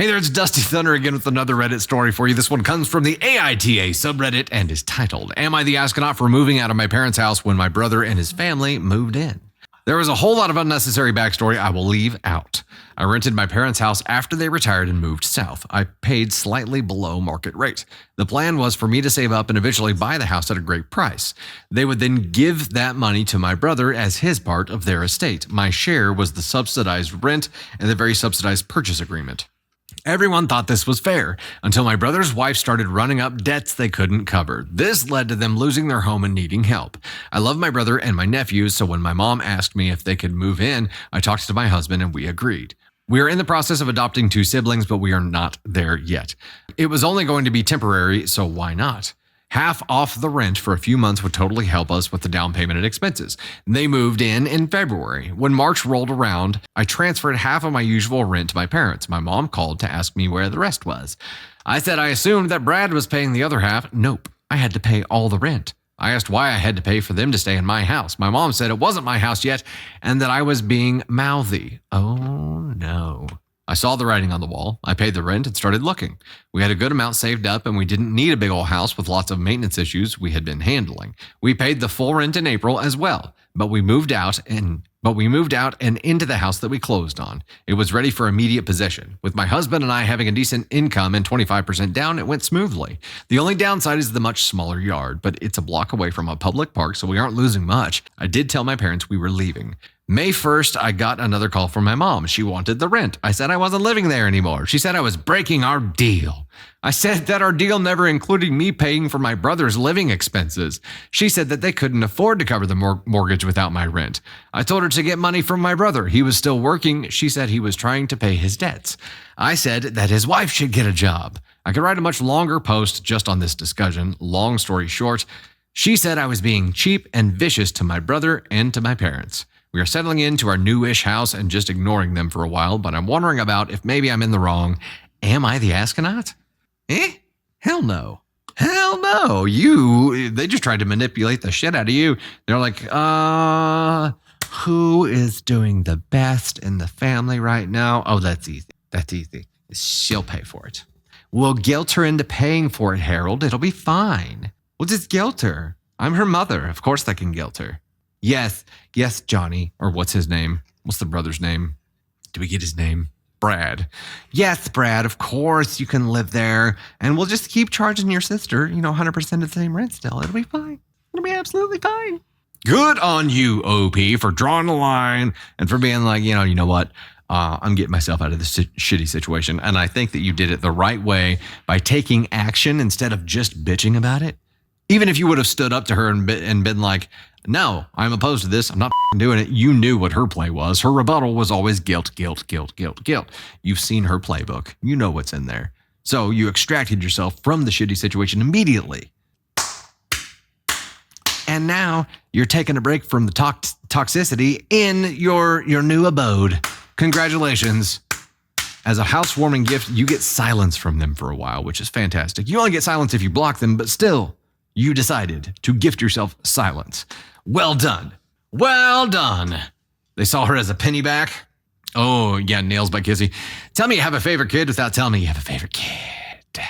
Hey there, it's Dusty Thunder again with another Reddit story for you. This one comes from the AITA subreddit and is titled, Am I the Astronaut for Moving Out of My Parents' House When My Brother and His Family Moved In? There was a whole lot of unnecessary backstory I will leave out. I rented my parents' house after they retired and moved south. I paid slightly below market rate. The plan was for me to save up and eventually buy the house at a great price. They would then give that money to my brother as his part of their estate. My share was the subsidized rent and the very subsidized purchase agreement. Everyone thought this was fair until my brother's wife started running up debts they couldn't cover. This led to them losing their home and needing help. I love my brother and my nephews, so when my mom asked me if they could move in, I talked to my husband and we agreed. We are in the process of adopting 2 siblings, but we are not there yet. It was only going to be temporary, so why not? Half off the rent for a few months would totally help us with the down payment and expenses. They moved in February. When March rolled around, I transferred half of my usual rent to my parents. My mom called to ask me where the rest was. I said I assumed that Brad was paying the other half. Nope, I had to pay all the rent. I asked why I had to pay for them to stay in my house. My mom said it wasn't my house yet and that I was being mouthy. Oh no. I saw the writing on the wall. I paid the rent and started looking. We had a good amount saved up and we didn't need a big old house with lots of maintenance issues we had been handling. We paid the full rent in April as well, but we moved out and into the house that we closed on. It was ready for immediate possession. With my husband and I having a decent income and 25% down, it went smoothly. The only downside is the much smaller yard, but it's a block away from a public park, so we aren't losing much. I did tell my parents we were leaving. May 1st, I got another call from my mom. She wanted the rent. I said I wasn't living there anymore. She said I was breaking our deal. I said that our deal never included me paying for my brother's living expenses. She said that they couldn't afford to cover the mortgage without my rent. I told her to get money from my brother. He was still working. She said he was trying to pay his debts. I said that his wife should get a job. I could write a much longer post just on this discussion. Long story short, she said I was being cheap and vicious to my brother and to my parents. We are settling into our new-ish house and just ignoring them for a while, but I'm wondering about if maybe I'm in the wrong. Am I the astronaut? Hell no. Hell no. They just tried to manipulate the shit out of you. They're like, who is doing the best in the family right now? Oh, that's easy. That's easy. She'll pay for it. We'll guilt her into paying for it, Harold. It'll be fine. We'll just guilt her. I'm her mother. Of course I can guilt her. Yes, Johnny, or what's his name? What's the brother's name? Do we get his name? Brad. Yes, Brad, of course you can live there. And we'll just keep charging your sister, 100% of the same rent still. It'll be fine. It'll be absolutely fine. Good on you, OP, for drawing the line and for being like, you know what? I'm getting myself out of this shitty situation. And I think that you did it the right way by taking action instead of just bitching about it. Even if you would have stood up to her and been like, no, I'm opposed to this. I'm not doing it. You knew what her play was. Her rebuttal was always guilt, guilt, guilt, guilt, guilt. You've seen her playbook. You know what's in there. So you extracted yourself from the shitty situation immediately. And now you're taking a break from the toxicity in your new abode. Congratulations. As a housewarming gift, you get silence from them for a while, which is fantastic. You only get silence if you block them, but still, you decided to gift yourself silence. Well done. Well done. They saw her as a penny back. Oh, yeah, nails by Kizzy. Tell me you have a favorite kid without telling me you have a favorite kid.